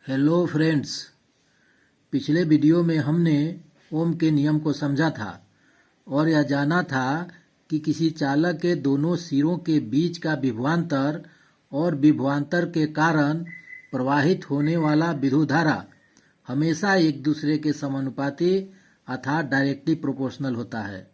Hello friends. पिछले video में हमने ओम के नियम को समझा था और यह जाना था कि किसी चालक के दोनों सिरों के बीच का विभवांतर और विभवांतर के कारण प्रवाहित होने वाला विद्युत धारा हमेशा एक दूसरे के समानुपाती अर्थात डायरेक्टली प्रोपोर्शनल होता है।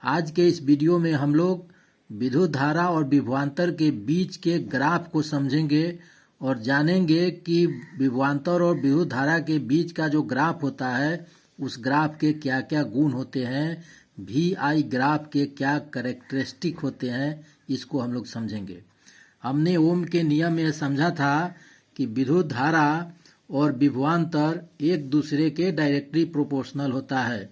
आज के इस वीडियो में हम लोग विद्युत धारा और विभवांतर के बीच के ग्राफ को समझेंगे और जानेंगे कि विभवांतर और विद्युत धारा के बीच का जो ग्राफ होता है उस ग्राफ के क्या क्या गुण होते हैं, VI ग्राफ के क्या कैरेक्टरिस्टिक होते हैं, इसको हम लोग समझेंगे। हमने ओम के नियम में समझा था कि विद्युत धारा और विभवांतर एक दूसरे के डायरेक्टली प्रोपोर्शनल होता है।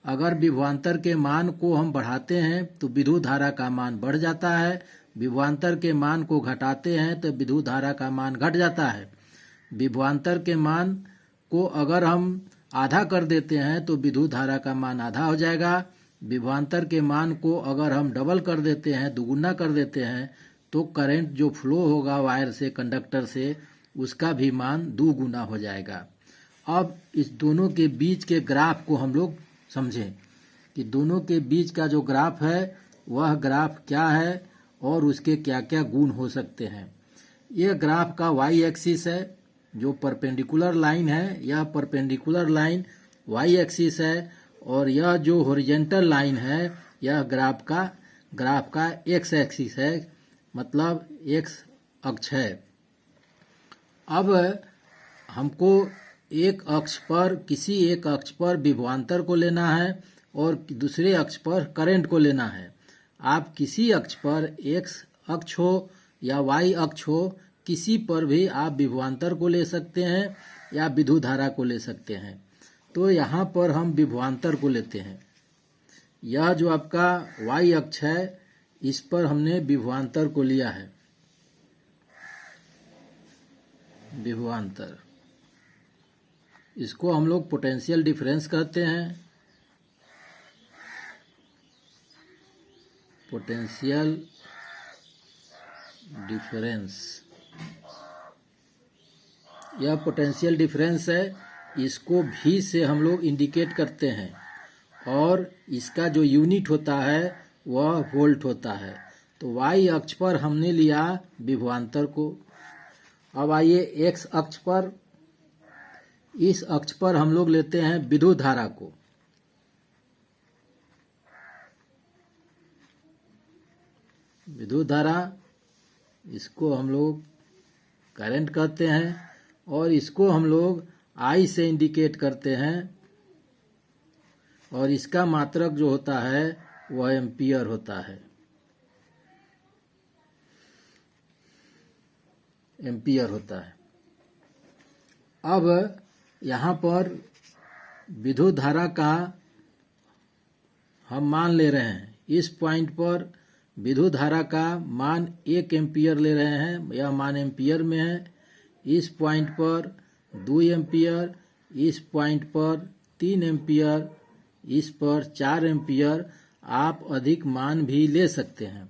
अगर विभवांतर के मान को हम बढ़ाते हैं तो विद्युत धारा का मान बढ़ जाता है, विभवांतर के मान को घटाते हैं तो विद्युत धारा का मान घट जाता है। विभवांतर के मान को अगर हम आधा कर देते हैं तो विद्युत धारा का मान आधा हो जाएगा। विभवांतर के मान को अगर हम डबल कर देते हैं, दुगुना कर देते हैं, तो करंट जो फ्लो होगा वायर से, कंडक्टर से, उसका भी मान दुगुना हो जाएगा। अब इस दोनों के बीच के ग्राफ को हम लोग समझें कि दोनों के बीच का जो ग्राफ है वह ग्राफ क्या है और उसके क्या क्या गुण हो सकते हैं। यह ग्राफ का वाई एक्सिस है, जो परपेंडिकुलर लाइन है, यह परपेंडिकुलर लाइन वाई एक्सिस है, और यह जो हॉरिजॉन्टल लाइन है यह ग्राफ का एक्स एक्सिस है, मतलब एक्स अक्ष है। अब हमको किसी एक अक्ष पर विभवांतर को लेना है और दूसरे अक्ष पर करंट को लेना है। आप किसी अक्ष पर एक्स अक्ष हो या वाई अक्ष हो, किसी पर भी आप विभवांतर को ले सकते हैं या विद्युत धारा को ले सकते हैं। तो यहाँ पर हम विभवांतर को लेते हैं। यह जो आपका वाई अक्ष है इस पर हमने विभवांतर को लिया है। विभवांतर, इसको हम लोग पोटेंशियल डिफरेंस कहते हैं। पोटेंशियल डिफरेंस, यह पोटेंशियल डिफरेंस है, इसको भी से हम लोग इंडिकेट करते हैं और इसका जो यूनिट होता है वह वोल्ट होता है। तो वाई अक्ष पर हमने लिया विभवांतर को। अब आइए एक्स अक्ष पर, इस अक्ष पर हम लोग लेते हैं विद्युत धारा को। विद्युत धारा, इसको हम लोग करंट कहते हैं और इसको हम लोग आई से इंडिकेट करते हैं और इसका मात्रक जो होता है वह एम्पियर होता है। एम्पियर होता है। अब यहाँ पर विद्युत धारा का हम मान ले रहे हैं। इस पॉइंट पर विद्युत धारा का मान 1 एम्पियर ले रहे हैं, यह मान एम्पियर में है। इस पॉइंट पर 2 एम्पियर, इस पॉइंट पर 3 एम्पियर, इस पर 4 एम्पियर आप अधिक मान भी ले सकते हैं।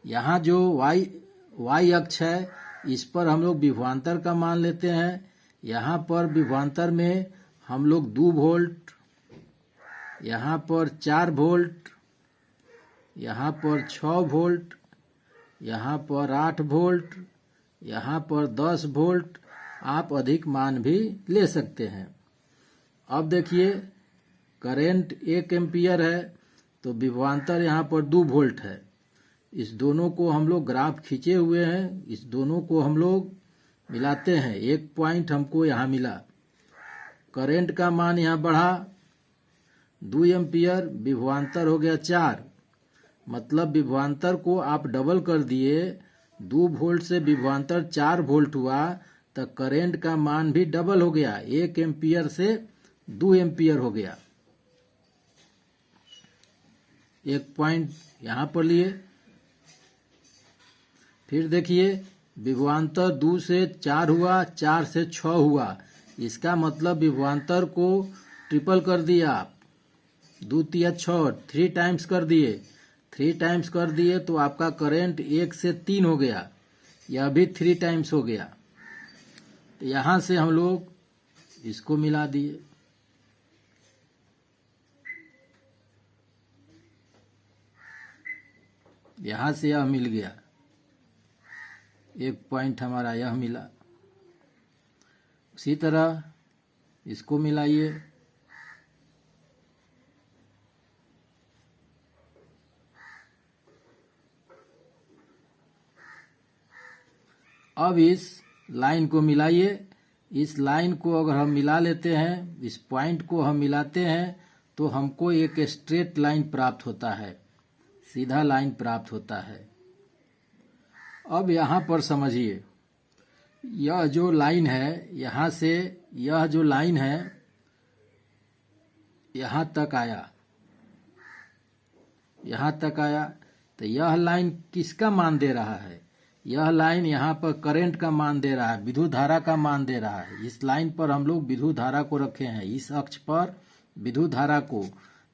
यहाँ जो वाई अक्ष है इस पर हम लोग विभवांतर का मान लेते हैं। यहाँ पर विभवांतर में हम लोग 2 वोल्ट, यहाँ पर 4 वोल्ट, यहाँ पर 6 वोल्ट, यहाँ पर 8 वोल्ट, यहाँ पर 10 वोल्ट आप अधिक मान भी ले सकते हैं। अब देखिए करंट 1 एम्पियर है तो विभवांतर यहाँ पर 2 वोल्ट है। इस दोनों को हम लोग ग्राफ खींचे हुए हैं, इस दोनों को हम लोग मिलाते हैं। एक पॉइंट हमको यहाँ मिला, करंट का मान यहाँ बढ़ा 2 एम्पियर, विभवांतर हो गया 4, मतलब विभवांतर को आप डबल कर दिए। 2 वोल्ट से विभवांतर 4 वोल्ट हुआ तो करंट का मान भी डबल हो गया, 1 एम्पियर से 2 एम्पियर हो गया। एक पॉइंट यहाँ पर लिए। फिर देखिए विभवांतर 2 से 4 हुआ, 4 से 6 हुआ, इसका मतलब विभवांतर को ट्रिपल कर दिया आप, 2 तिया 6, 3 टाइम्स कर दिए। 3 टाइम्स कर दिए तो आपका करंट 1 से 3 हो गया, यह भी 3 टाइम्स हो गया। तो यहां से हम लोग इसको मिला दिए, यहां से यह मिल गया, एक पॉइंट हमारा यह मिला। उसी तरह इसको मिलाइए, अब इस लाइन को मिलाइए। इस लाइन को अगर हम मिला लेते हैं, इस पॉइंट को हम मिलाते हैं, तो हमको एक स्ट्रेट लाइन प्राप्त होता है, सीधा लाइन प्राप्त होता है। अब यहाँ पर समझिए, यह जो लाइन है, यहाँ से यह जो लाइन है यहाँ तक आया, यहाँ तक आया, तो यह लाइन किसका मान दे रहा है? यह लाइन यहाँ पर करंट का मान दे रहा है, विद्युत धारा का मान दे रहा है। इस लाइन पर हम लोग विद्युत धारा को रखे हैं, इस अक्ष पर विद्युत धारा को,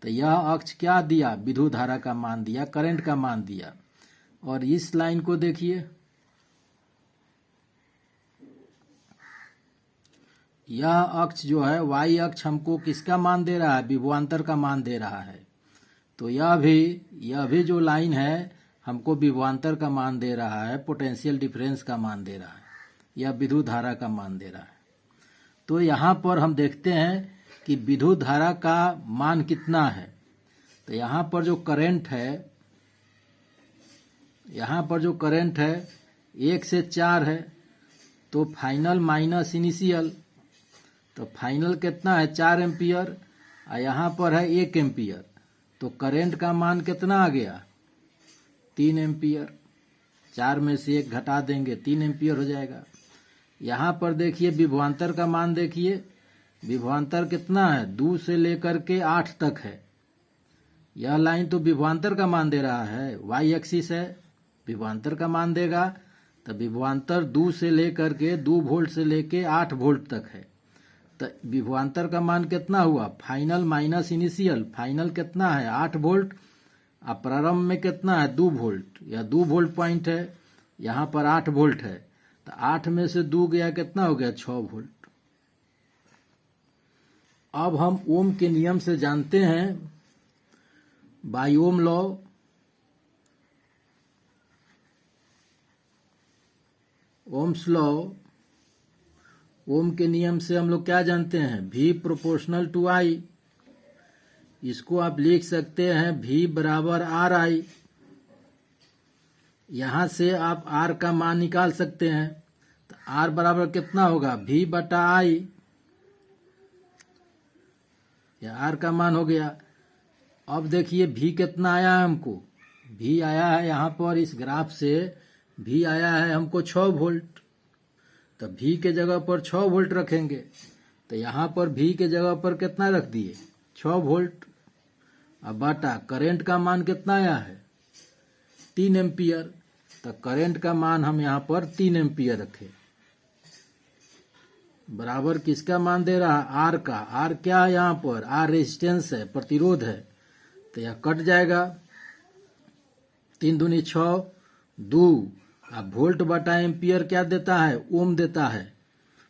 तो यह अक्ष क्या दिया? विद्युत धारा का मान दिया, करंट का मान दिया। और इस लाइन को देखिए, यह अक्ष जो है y अक्ष हमको किसका मान दे रहा है? विभवांतर का मान दे रहा है। तो यह भी जो लाइन है हमको विभवांतर का मान दे रहा है, पोटेंशियल डिफरेंस का मान दे रहा है, यह विद्युत धारा का मान दे रहा है। तो यहाँ पर हम देखते हैं कि विद्युत धारा का मान कितना है। तो यहाँ पर जो करंट है, यहाँ पर जो करंट है 1 से 4 है, तो फाइनल माइनस इनिशियल, तो फाइनल कितना है? 4 एम्पियर, और यहाँ पर है 1 एम्पियर, तो करंट का मान कितना आ गया? 3 एम्पियर। 4 में से 1 घटा देंगे, 3 एम्पियर हो जाएगा। यहाँ पर देखिए विभवांतर का मान देखिए, विभवांतर कितना है? 2 से लेकर के 8 तक है। यह लाइन तो विभवांतर का मान दे रहा है, वाई एक्सिस है, विभवांतर का मान देगा। तो विभवांतर 2 से लेकर के 2 वोल्ट से लेके 8 वोल्ट तक है। तो विभवांतर का मान कितना हुआ? फाइनल माइनस इनिशियल, फाइनल कितना है? 8 वोल्ट, अब प्रारंभ में कितना है? 2 वोल्ट, यह 2 वोल्ट पॉइंट है, यहाँ पर 8 वोल्ट है, तो 8 में से 2 गया, कितना हो गया? 6 वोल्ट। अब हम ओम के नियम से जानते हैं, by Ohm law, Ohm's law, Ohm के नियम से हम लोग क्या जानते हैं? V proportional to I। इसको आप लिख सकते हैं V बराबर RI। यहां से आप R का मान निकाल सकते हैं, तो R बराबर कितना होगा? V बटा I, यह R का मान हो गया। अब देखिए V कितना आया है हमको? V आया है यहाँ पर इस ग्राफ से, V आया है हमको 6 वोल्ट, तो V के जगह पर 6 वोल्ट रखेंगे, तो यहाँ पर V के जगह पर कितना रख दिए? 6 वोल्ट। अब बटा करंट का मान कितना आया है? 3 एम्पियर, तो करंट का मान हम यहाँ पर 3 एम्पियर रखे, बराबर किसका मान दे रहा है? R का। R क्या है यहाँ पर? R रेजिस्टेंस है, प्रतिरोध है, तो यह कट जाएगा, 3 दूनी 6, 2, अब वोल्ट बटा एम्पियर क्या देता है? ओम देता है,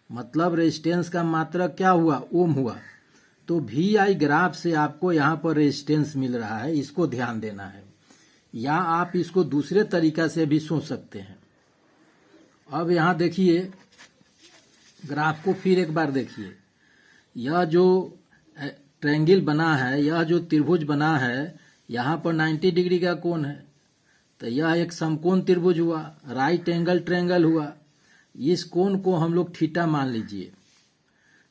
मतलब रेजिस्टेंस का मात्रक क्या हुआ? ओम हुआ। तो VI ग्राफ से आपको यहाँ पर रेजिस्टेंस मिल रहा है, इसको ध्यान देना है। या आप इसको दूसरे तरीका से भी सोच सकते हैं। अब यहाँ देखिए ग्राफ को फिर एक बार देखिए, यह जो ट्रायंगल बना है, यह जो त्रिभुज बना है, यहाँ पर 90 डिग्री का कोण है, तो यह एक समकोण त्रिभुज हुआ, राइट एंगल ट्रायंगल हुआ। इस कोण को हम लोग थीटा मान लीजिए।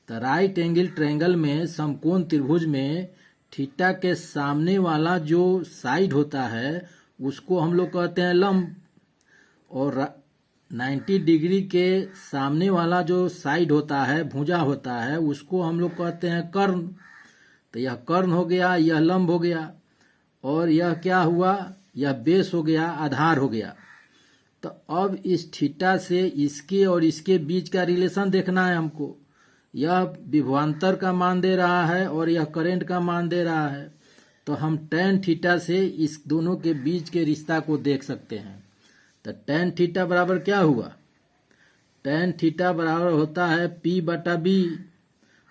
तो राइट एंगल ट्रायंगल में, समकोण त्रिभुज में, थीटा के सामने वाला जो साइड होता है उसको हम लोग कहते हैं लंब, और 90 डिग्री के सामने वाला जो साइड होता है, भुजा होता है, उसको हम लोग कहते हैं कर्ण। तो यह कर्ण हो गया, यह लंब हो गया, और यह क्या हुआ? यह बेस हो गया, आधार हो गया। तो अब इस थीटा से इसके और इसके बीच का रिलेशन देखना है हमको। यह विभवांतर का मान दे रहा है और यह करंट का मान दे रहा है, तो हम tan थीटा से इस दोनों के बीच के रिश्ता को देख सकते हैं। तो tan थीटा बराबर क्या हुआ? tan थीटा बराबर होता है P बटा B,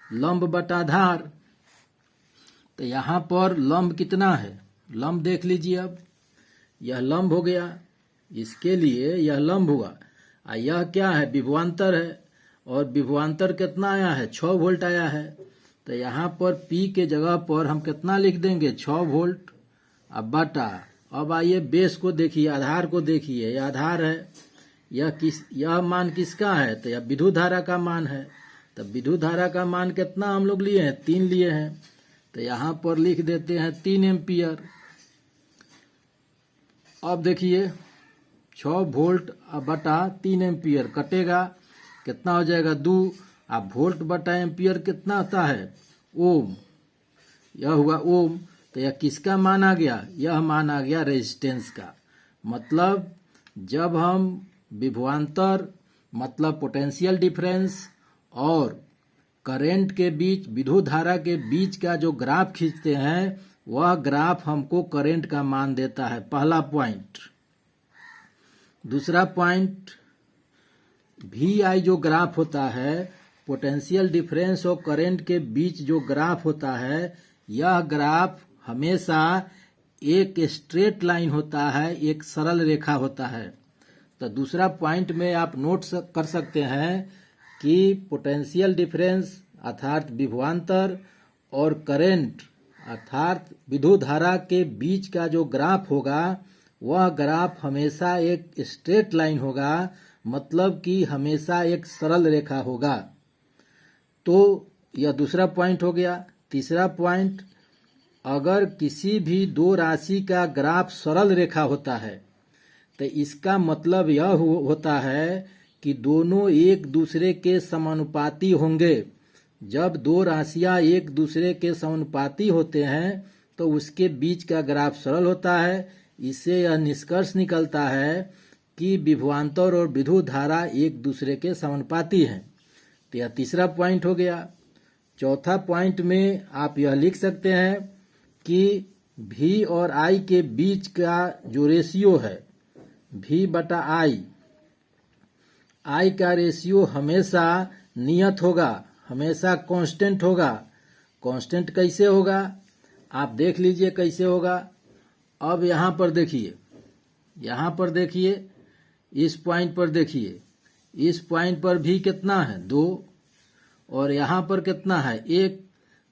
लंब बटा आधार। तो यहाँ पर लंब कितना है, लंब देख लीजिए। अब यह लंब हो गया, इसके लिए यह लंब हुआ, और यह क्या है, विभवांतर है। और विभवांतर कितना आया है, 6 वोल्ट आया है। तो यहाँ पर P के जगह पर हम कितना लिख देंगे, 6 वोल्ट। अब बटा, अब आइए बेस को देखिए, आधार को देखिए, यह आधार है। यह मान किसका है, तो यह विद्युत धारा का मान है। तो विद्युत धारा का मान कितना हम लोग लिए हैं, 3 लिए हैं। तो यहाँ पर लिख देते हैं 3 एम्पियर। अब देखिए 6 वोल्ट बटा 3 एम्पियर कटेगा, कितना हो जाएगा 2। अब वोल्ट बटा एम्पियर कितना आता है, ओम, यह हुआ ओम। तो यह किसका मान आ गया, यह मान आ गया रेजिस्टेंस का। मतलब जब हम विभवांतर मतलब पोटेंशियल डिफरेंस और करंट के बीच, विद्युत धारा के बीच का जो ग्राफ खींचते हैं, वह ग्राफ हमको करंट का मान देता है, पहला पॉइंट। दूसरा पॉइंट, VI जो ग्राफ होता है, पोटेंशियल डिफरेंस और करंट के बीच जो ग्राफ होता है, यह ग्राफ हमेशा एक स्ट्रेट लाइन होता है, एक सरल रेखा होता है। तो दूसरा पॉइंट में आप नोट कर सकते हैं कि पोटेंशियल डिफरेंस अर्थात विभवांतर और करंट अर्थात विद्युत धारा के बीच का जो ग्राफ होगा, वह ग्राफ हमेशा एक स्ट्रेट लाइन होगा, मतलब कि हमेशा एक सरल रेखा होगा। तो यह दूसरा पॉइंट हो गया। तीसरा पॉइंट, अगर किसी भी दो राशि का ग्राफ सरल रेखा होता है, तो इसका मतलब यह होता है कि दोनों एक दूसरे के समानुपाती होंगे। जब दो राशियां एक दूसरे के समानुपाती होते हैं तो उसके बीच का ग्राफ सरल होता है। इससे यह निष्कर्ष निकलता है कि विभवांतर और विद्युत धारा एक दूसरे के समानुपाती हैं। तो यह तीसरा पॉइंट हो गया। चौथा पॉइंट में आप यह लिख सकते हैं कि V और I के बीच का जो रेशियो है, V बटा I का रेशियो हमेशा नियत होगा, हमेशा कांस्टेंट होगा। कांस्टेंट कैसे होगा, आप देख लीजिए कैसे होगा। अब यहाँ पर देखिए, इस पॉइंट पर देखिए, इस पॉइंट पर भी कितना है 2 और यहाँ पर कितना है 1।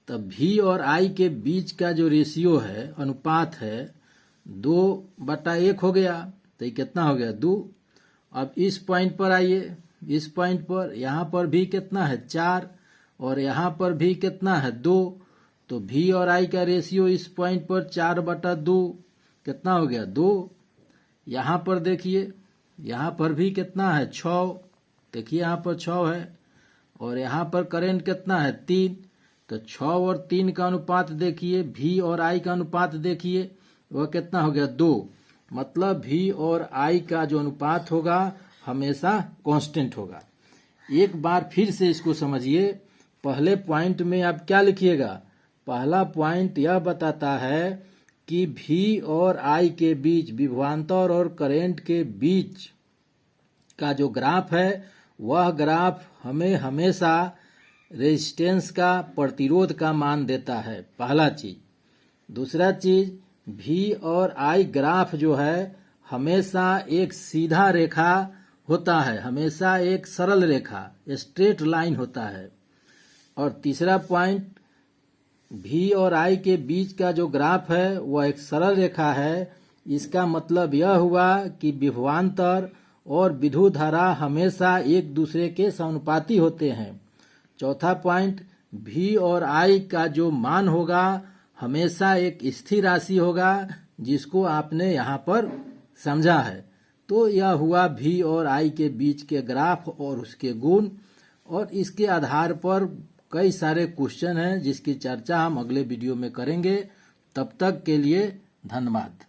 तब V और I के बीच का जो रेशियो है, अनुपात है, 2/1 हो गया। तो ये कितना हो गया 2। अब इस पॉइंट पर आइए, इस पॉइंट पर यहाँ पर भी कितना है 4 और यहाँ पर भी कितना है 2। तो V और I का रेशियो इस पॉइंट पर 4/2 कितना हो गया 2। यहाँ पर देखिए, यहाँ पर भी कितना है 6, देखिए यहाँ पर 6 है और यहाँ पर करंट कितना है 3। तो 6 और 3 का अनुपात देखिए, V और I का अनुपात देखिए, वह कितना हो गया 2। मतलब V और I का जो अनुपात होगा हमेशा कांस्टेंट होगा। एक बार फिर से इसको समझिए। पहले पॉइंट में आप क्या लिखिएगा, पहला पॉइंट यह बताता है कि V और I के बीच, विभवांतर और करंट के बीच का जो ग्राफ है, वह ग्राफ हमें हमेशा रेजिस्टेंस का, प्रतिरोध का मान देता है, पहला चीज। दूसरा चीज, V और I ग्राफ जो है हमेशा एक सीधा रेखा होता है, हमेशा एक सरल रेखा, स्ट्रेट लाइन होता है। और तीसरा पॉइंट, V और I के बीच का जो ग्राफ है वह एक सरल रेखा है। इसका मतलब यह हुआ कि विभवांतर और विद्युत धारा हमेशा एक दूसरे के समानुपाती होते हैं। चौथा पॉइंट, V और I का जो मान होगा हमेशा एक स्थिर राशि होगा, जिसको आपने यहाँ पर समझा है। तो यह हुआ V और I के बीच के ग्राफ और उसके गुण। और इसके आधार पर कई सारे क्वेश्चन हैं जिसकी चर्चा हम अगले वीडियो में करेंगे। तब तक के लिए धन्यवाद।